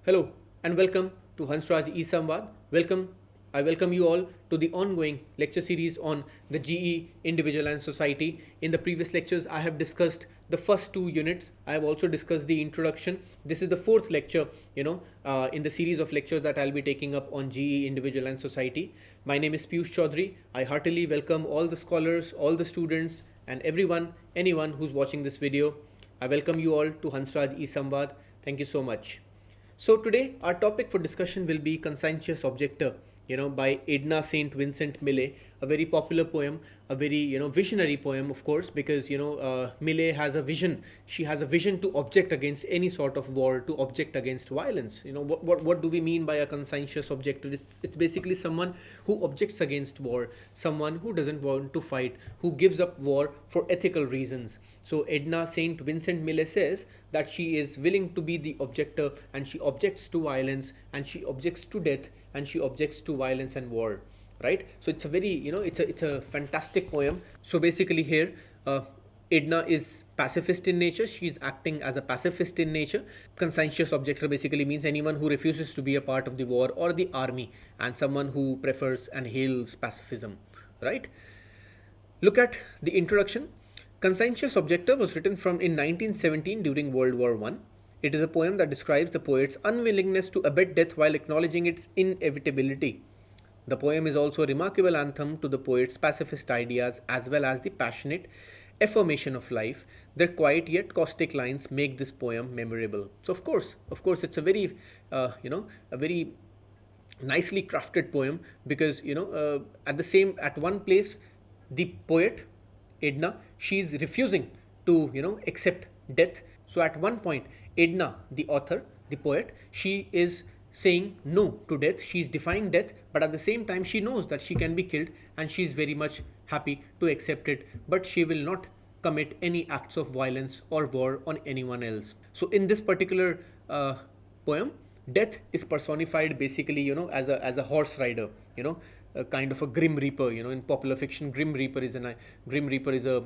Hello and welcome to Hansraj E-Samvad. I welcome you all to the ongoing lecture series on the GE, individual and society. In the previous lectures, I have discussed the first two units. I have also discussed the introduction. This is the fourth lecture, in the series of lectures that I'll be taking up on GE, individual and society. My name is Piyush Chaudhary. I heartily welcome all the scholars, all the students, and anyone who's watching this video. I welcome you all to Hansraj E-Samvad. Thank you so much. So today our topic for discussion will be Conscientious Objector, by Edna St. Vincent Millay, a very popular poem, a very, visionary poem, of course, because, Millay has a vision. She has a vision to object against any sort of war, to object against violence. What do we mean by a conscientious objector? It's basically someone who objects against war, someone who doesn't want to fight, who gives up war for ethical reasons. So Edna St. Vincent Millay says that she is willing to be the objector, and she objects to violence, and she objects to death, and she objects to violence and war, right? So it's a very, it's a fantastic poem. So basically here, Edna is pacifist in nature. She's acting as a pacifist in nature. Conscientious objector basically means anyone who refuses to be a part of the war or the army, and someone who prefers and hails pacifism, right? Look at the introduction. Conscientious Objector was written in 1917 during World War I. It is a poem that describes the poet's unwillingness to abet death while acknowledging its inevitability. The poem is also a remarkable anthem to the poet's pacifist ideas as well as the passionate affirmation of life. Their quiet yet caustic lines make this poem memorable. So of course, it's a very, a very nicely crafted poem because at one place the poet Edna, she is refusing to accept death. So at one point Edna, the author, the poet, she is saying no to death. She is defying death, but at the same time she knows that she can be killed, and she is very much happy to accept it, but she will not commit any acts of violence or war on anyone else. So in this particular poem, death is personified basically, as a horse rider, a kind of a grim reaper. In popular fiction, grim reaper is a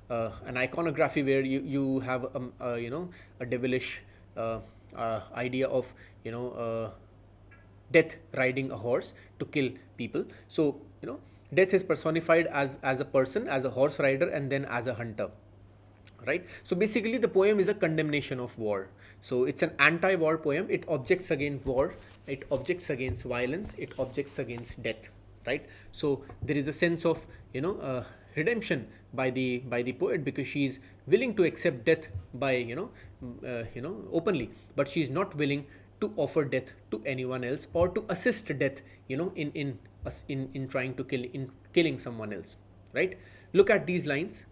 an iconography where you have a devilish idea of death riding a horse to kill people. So death is personified as a person, as a horse rider, and then as a hunter, right? So basically the poem is a condemnation of war. So it's an anti-war poem. It objects against war, it objects against violence, it objects against death, right? So there is a sense of redemption by the poet, because she is willing to accept death by openly, but she is not willing to offer death to anyone else or to assist death in trying to killing someone else, right? Look at these lines.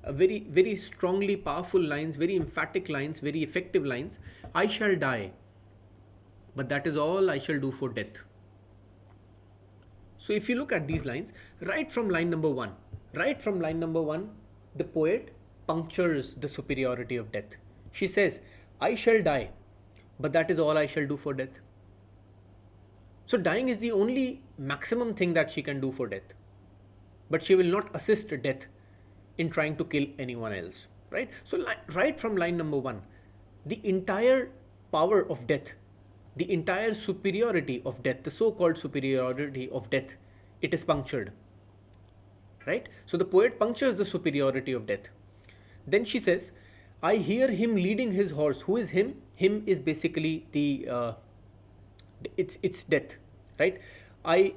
Very, very strongly powerful lines, very emphatic lines, very effective lines. I shall die, but that is all I shall do for death. So if you look at these lines, right from line number one, the poet punctures the superiority of death. She says, I shall die, but that is all I shall do for death. So dying is the only maximum thing that she can do for death, but she will not assist death in trying to kill anyone else, right? So right from line number one, the entire power of death, the entire superiority of death, the so-called superiority of death, it is punctured, right? So the poet punctures the superiority of death. Then she says, I hear him leading his horse. Who is him? Him is basically it's death, right? I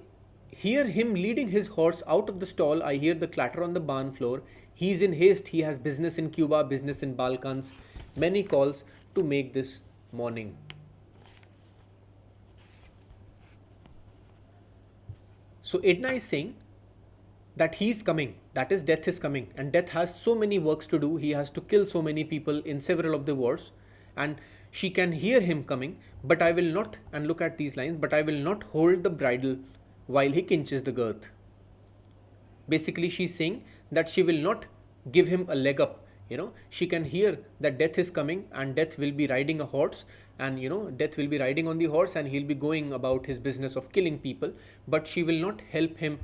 hear him leading his horse out of the stall. I hear the clatter on the barn floor. He is in haste. He has business in Cuba, business in Balkans. Many calls to make this morning. So Edna is saying that he is coming, that is, death is coming, and death has so many works to do. He has to kill so many people in several of the wars, and she can hear him coming, but I will not, and look at these lines, but I will not hold the bridle while he cinches the girth. Basically, she's saying that she will not give him a leg up. She can hear that death is coming, and death will be riding a horse, and death will be riding on the horse, and he'll be going about his business of killing people, but she will not help him,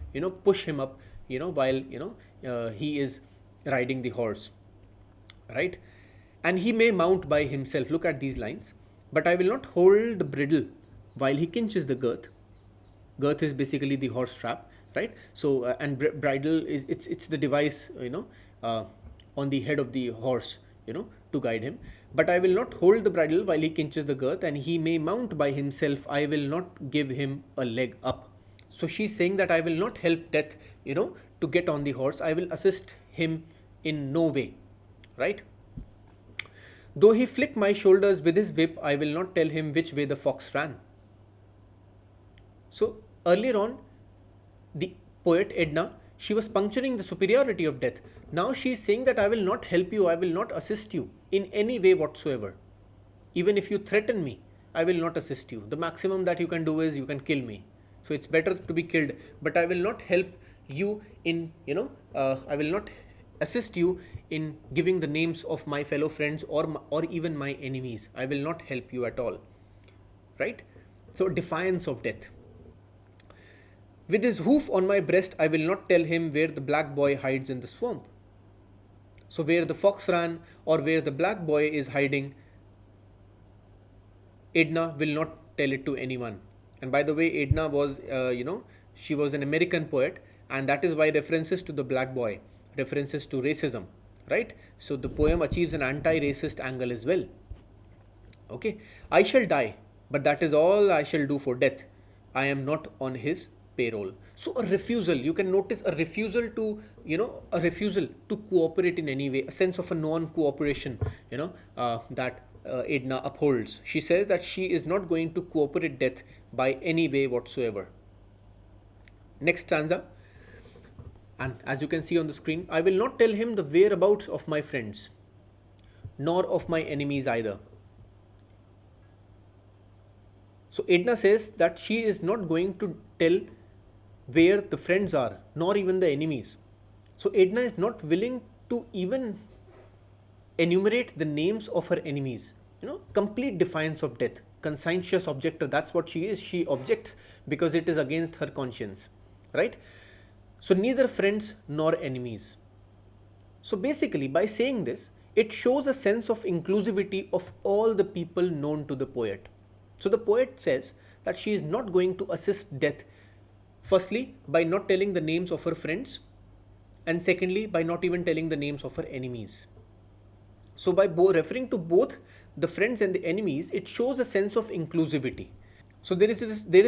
push him up, while he is riding the horse, right? And he may mount by himself. Look at these lines. but I will not hold the bridle while he cinches the girth. Girth is basically the horse strap, right? So and bridle is it's the device, uh, on the head of the horse, to guide him. But I will not hold the bridle while he cinches the girth, and he may mount by himself. I will not give him a leg up. So she's saying that I will not help Death, to get on the horse. I will assist him in no way, right? Though he flick my shoulders with his whip, I will not tell him which way the fox ran. So earlier on, the poet Edna, she was puncturing the superiority of Death. Now she is saying that I will not help you, I will not assist you in any way whatsoever. Even if you threaten me, I will not assist you. The maximum that you can do is you can kill me. So it's better to be killed, but I will not help you in, I will not assist you in giving the names of my fellow friends or even my enemies. I will not help you at all. Right? So defiance of Death. With his hoof on my breast, I will not tell him where the black boy hides in the swamp. So where the fox ran or where the black boy is hiding, Edna will not tell it to anyone. And by the way, Edna was, she was an American poet, and that is why references to the black boy, references to racism, right? So the poem achieves an anti-racist angle as well. Okay, I shall die, but that is all I shall do for Death. I am not on his payroll. So a refusal, you can notice a refusal to, a refusal to cooperate in any way, a sense of a non-cooperation, that Edna upholds. She says that she is not going to cooperate Death by any way whatsoever. Next stanza, and as you can see on the screen, I will not tell him the whereabouts of my friends, nor of my enemies either. So Edna says that she is not going to tell where the friends are, nor even the enemies. So Edna is not willing to even enumerate the names of her enemies. Complete defiance of Death. Conscientious objector, that's what she is. She objects because it is against her conscience, right? So neither friends nor enemies. So basically, by saying this, it shows a sense of inclusivity of all the people known to the poet. So the poet says that she is not going to assist Death, firstly, by not telling the names of her friends, and secondly, by not even telling the names of her enemies. So by referring to both the friends and the enemies, it shows a sense of inclusivity. So there is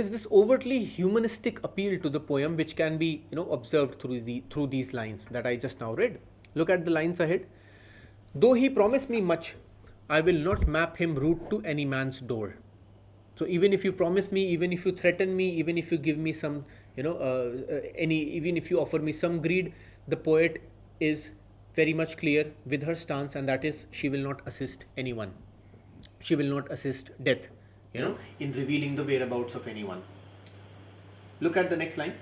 this overtly humanistic appeal to the poem, which can be observed through these lines that I just now read. Look at the lines ahead. Though he promised me much, I will not map him route to any man's door. So even if you promise me, even if you threaten me, even if you give me some, even if you offer me some greed, the poet is very much clear with her stance, and that is she will not assist anyone. She will not assist Death, in revealing the whereabouts of anyone. Look at the next line.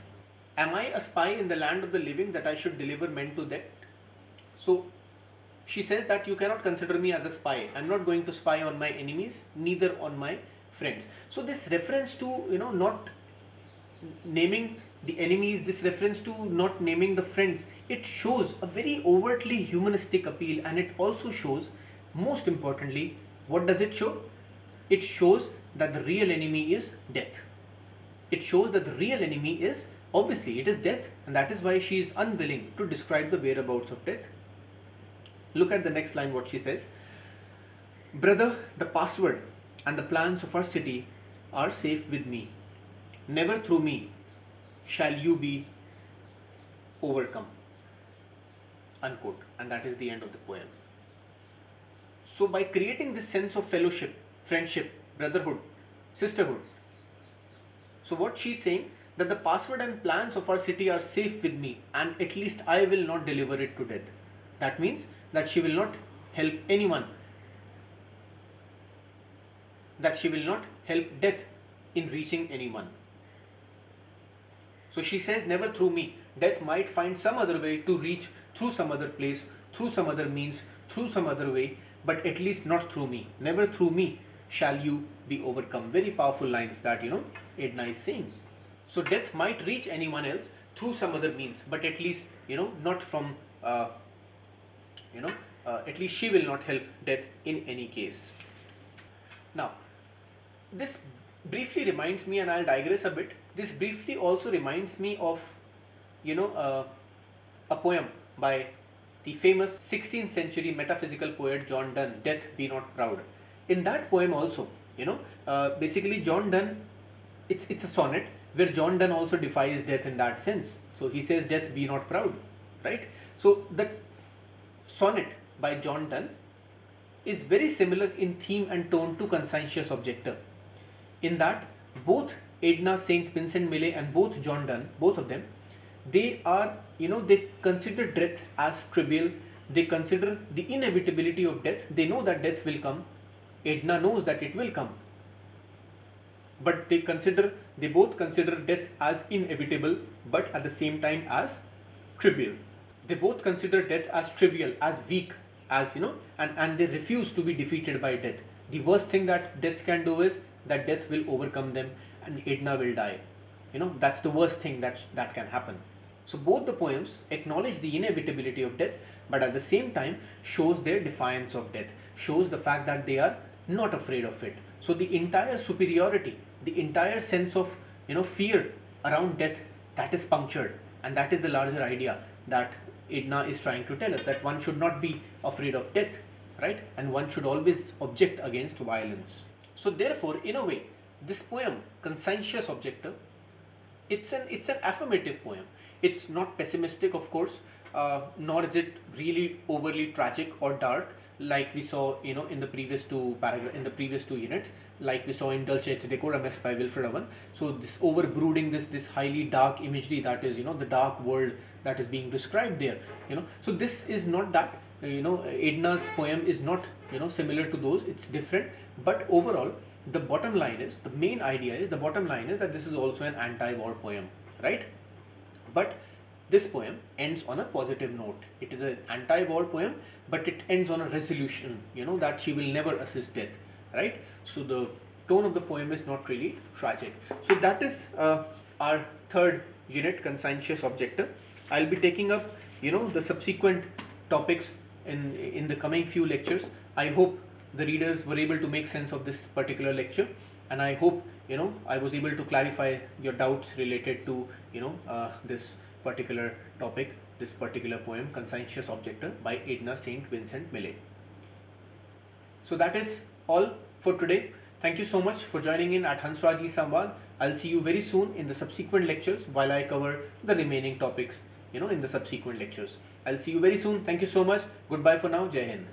Am I a spy in the land of the living that I should deliver men to death? So she says that you cannot consider me as a spy. I'm not going to spy on my enemies, neither on my friends. So this reference to not naming the enemies, this reference to not naming the friends, it shows a very overtly humanistic appeal, and it also shows, most importantly, what does it show? It shows that the real enemy is Death. It shows that the real enemy is, obviously, it is Death, and that is why she is unwilling to describe the whereabouts of Death. Look at the next line, what she says. Brother, the password and the plans of our city are safe with me. Never through me shall you be overcome. Unquote. And that is the end of the poem. So by creating this sense of fellowship, friendship, brotherhood, sisterhood, so what she's saying, that the password and plans of our city are safe with me, and at least I will not deliver it to Death. That means that she will not help anyone, that she will not help Death in reaching anyone. So she says, never through me. Death might find some other way to reach through some other place, through some other means, through some other way, but at least not through me. Never through me shall you be overcome. Very powerful lines that Edna is saying. So Death might reach anyone else through some other means, but at least not from at least she will not help Death in any case. Now This briefly reminds me, and I'll digress a bit. This briefly also reminds me of, you know, a poem by the famous 16th century metaphysical poet John Donne, Death Be Not Proud. In that poem also, basically John Donne, it's a sonnet where John Donne also defies death in that sense. So he says, "Death be not proud," right? So the sonnet by John Donne is very similar in theme and tone to Conscientious Objector. In that, both Edna St. Vincent Millay and both John Donne, both of them, they are, they consider death as trivial. They consider the inevitability of death. They know that death will come. Edna knows that it will come. But they both consider death as inevitable, but at the same time as trivial. They both consider death as trivial, as weak, and they refuse to be defeated by death. The worst thing that death can do is that death will overcome them and Edna will die. That's the worst thing that can happen. So both the poems acknowledge the inevitability of death, but at the same time shows their defiance of death, shows the fact that they are not afraid of it. So the entire superiority, the entire sense of fear around death, that is punctured, and that is the larger idea that Edna is trying to tell us, that one should not be afraid of death, right? And one should always object against violence. So therefore, in a way, this poem, Conscientious Objector, it's an affirmative poem. It's not pessimistic, of course, nor is it really overly tragic or dark, like we saw in the previous two units, like we saw in Dulce et Decorum Est by Wilfred Owen. So this over brooding, this highly dark imagery, that is the dark world that is being described there. So this is not that. Edna's poem is not similar to those. It's different, but overall the main idea is that this is also an anti-war poem, right? But this poem ends on a positive note. It is an anti-war poem, but it ends on a resolution, that she will never assist death, right? So the tone of the poem is not really tragic. So that is our third unit, Conscientious Objector. I'll be taking up, the subsequent topics in the coming few lectures. I hope the readers were able to make sense of this particular lecture, and I hope I was able to clarify your doubts related to this particular topic, this particular poem, Conscientious Objector by Edna St. Vincent Millay. So that is all for today. Thank you so much for joining in at Hansraj Samvad. I'll see you very soon in the subsequent lectures while I cover the remaining topics in the subsequent lectures. I'll see you very soon. Thank you so much. Goodbye for now. Jai Hind.